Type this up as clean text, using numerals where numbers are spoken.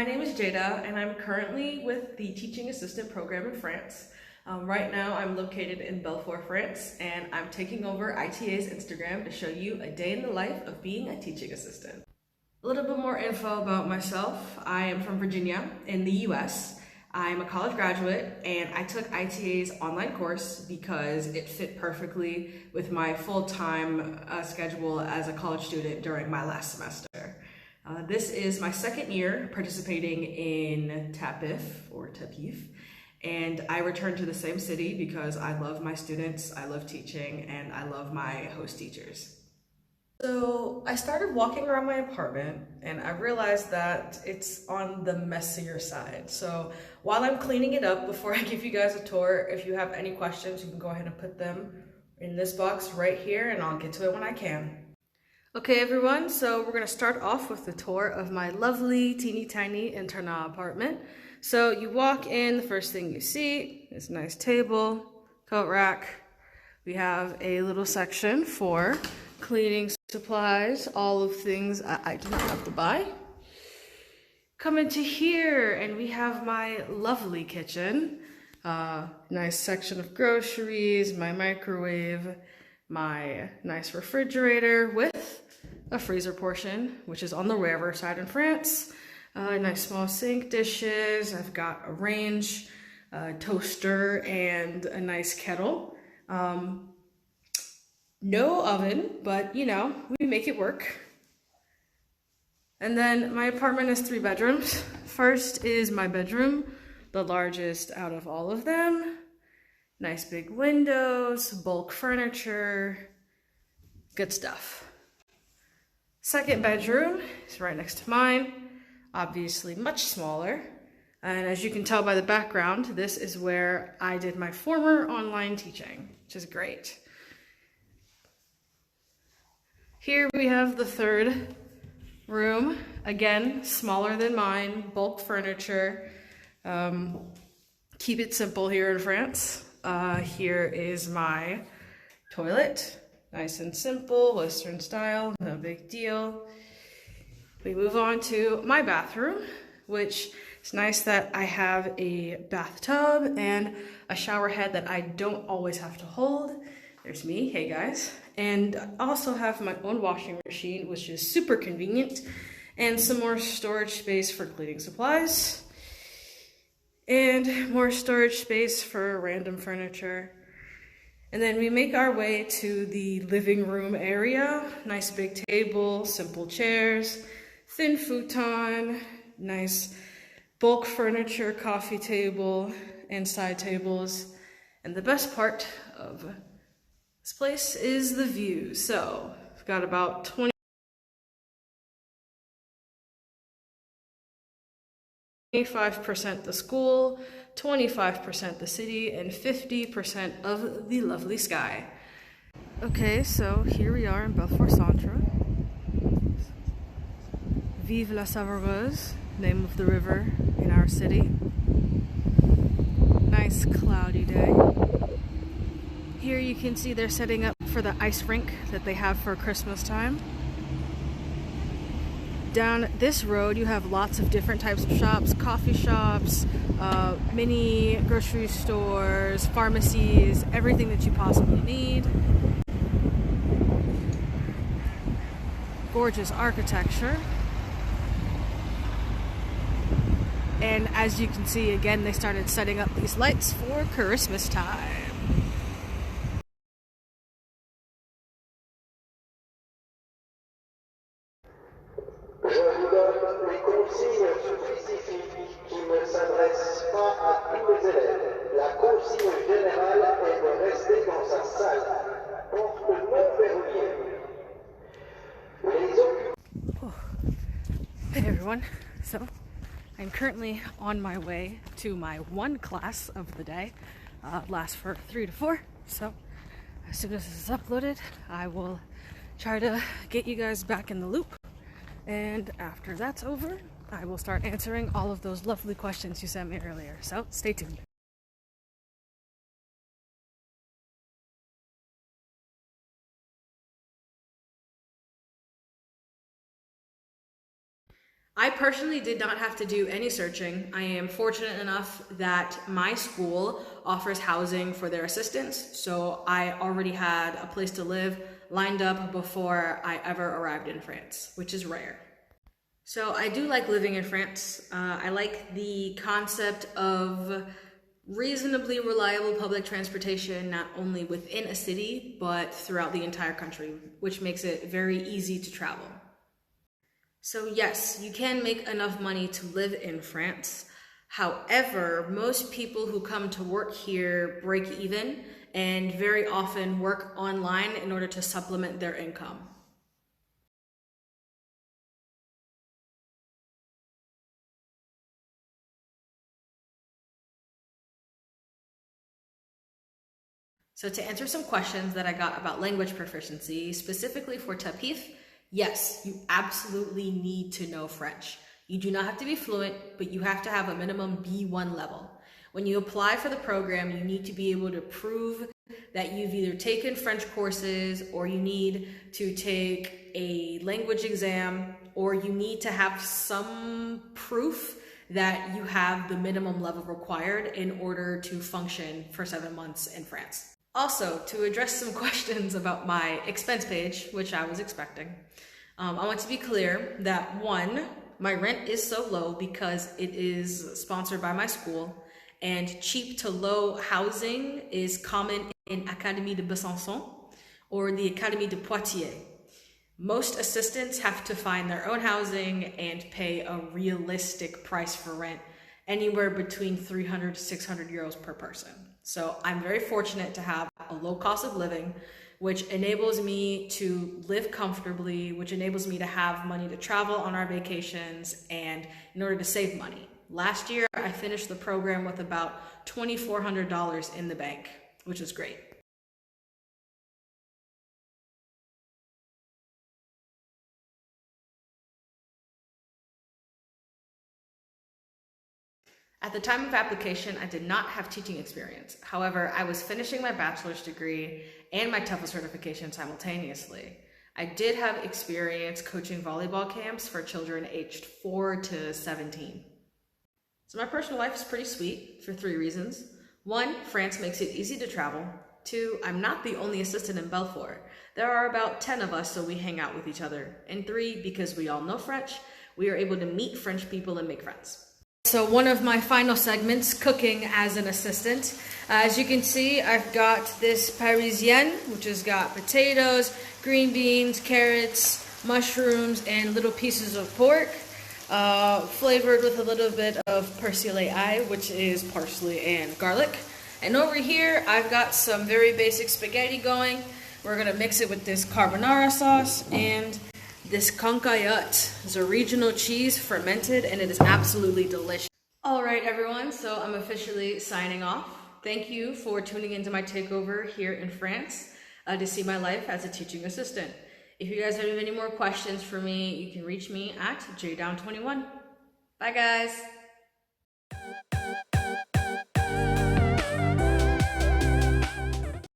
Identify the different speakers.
Speaker 1: My name is Jada, and I'm currently with the Teaching Assistant program in France. Right now, I'm located in Belfort, France, and I'm taking over ITA's Instagram to show you a day in the life of being a teaching assistant. A little bit more info about myself. I am from Virginia in the US. I'm a college graduate, and I took ITA's online course because it fit perfectly with my full-time schedule as a college student during my last semester. This is my second year participating in TAPIF or TAPIF, and I returned to the same city because I love my students, I love teaching, and I love my host teachers. So I started walking around my apartment and I realized that it's on the messier side. So while I'm cleaning it up, before I give you guys a tour, if you have any questions, you can go ahead and put them in this box right here and I'll get to it when I can. Okay everyone, so we're gonna start off with the tour of my lovely teeny tiny internat apartment. So you walk in, the first thing you see is a nice table, coat rack. We have a little section for cleaning supplies, all of things I do not have to buy. Come into here and we have my lovely kitchen. Nice section of groceries, my microwave, my nice refrigerator with a freezer portion, which is on the rarer side in France. A nice small sink, dishes. I've got a range, a toaster, and a nice kettle. No oven, but you know, we make it work. And then my apartment has 3 bedrooms. First is my bedroom, the largest out of all of them. Nice big windows, bulk furniture, good stuff. Second bedroom is right next to mine, obviously much smaller. And as you can tell by the background, this is where I did my former online teaching, which is great. Here we have the third room, again, smaller than mine, bulk furniture. Keep it simple here in France. Here is my toilet, nice and simple, Western style, no big deal. We move on to my bathroom, which is nice that I have a bathtub and a shower head that I don't always have to hold. There's me, hey guys. And I also have my own washing machine, which is super convenient, and some more storage space for cleaning supplies, and more storage space for random furniture. And then we make our way to the living room area. Nice big table, simple chairs, thin futon, nice bulk furniture, coffee table, and side tables. And the best part of this place is the view. So we've got about 25% the school, 25% the city, and 50% of the lovely sky. Okay, so here we are in Belfort Centre. Vive la Savoureuse, name of the river in our city. Nice cloudy day. Here you can see they're setting up for the ice rink that they have for Christmas time. Down this road you have lots of different types of shops, coffee shops, mini grocery stores, pharmacies, everything that you possibly need. Gorgeous architecture. And as you can see, again, they started setting up these lights for Christmas time.
Speaker 2: Je vous donne les consignes spécifiques qui ne s'adressent pas à tous les élèves. La consigne générale est de rester dans sa salle. Porte non verrouillée. Les occupants.
Speaker 1: Hey everyone, so I'm currently on my way to my one class of the day. Lasts for 3 to 4, so as soon as this is uploaded, I will try to get you guys back in the loop. And after that's over, I will start answering all of those lovely questions you sent me earlier. So stay tuned. I personally did not have to do any searching. I am fortunate enough that my school offers housing for their assistants, so I already had a place to live lined up before I ever arrived in France, which is rare. So I do like living in France. I like the concept of reasonably reliable public transportation, not only within a city, but throughout the entire country, which makes it very easy to travel. So yes, you can make enough money to live in France. However, most people who come to work here break even and very often work online in order to supplement their income. So to answer some questions that I got about language proficiency, specifically for TAPIF, yes, you absolutely need to know French. You do not have to be fluent, but you have to have a minimum B1 level. When you apply for the program, you need to be able to prove that you've either taken French courses, or you need to take a language exam, or you need to have some proof that you have the minimum level required in order to function for 7 months in France. Also, to address some questions about my expense page, which I was expecting, I want to be clear that one, my rent is so low because it is sponsored by my school, and cheap to low housing is common in Académie de Besançon or the Académie de Poitiers. Most assistants have to find their own housing and pay a realistic price for rent, anywhere between 300 to 600 euros per person. So I'm very fortunate to have a low cost of living, which enables me to live comfortably, which enables me to have money to travel on our vacations and in order to save money. Last year, I finished the program with about $2,400 in the bank, which is great. At the time of application, I did not have teaching experience. However, I was finishing my bachelor's degree and my TEFL certification simultaneously. I did have experience coaching volleyball camps for children aged 4 to 17. So my personal life is pretty sweet for 3 reasons. 1, France makes it easy to travel. 2, I'm not the only assistant in Belfort. There are about 10 of us, so we hang out with each other. And 3, because we all know French, we are able to meet French people and make friends. So one of my final segments, cooking as an assistant. As you can see, I've got this Parisienne, which has got potatoes, green beans, carrots, mushrooms, and little pieces of pork, flavored with a little bit of persil ail, which is parsley and garlic. And over here, I've got some very basic spaghetti going. We're gonna mix it with this carbonara sauce and this concaillotte is a regional cheese, fermented, and it is absolutely delicious. All right, everyone, so I'm officially signing off. Thank you for tuning into my takeover here in France to see my life as a teaching assistant. If you guys have any more questions for me, you can reach me at JDown21. Bye, guys.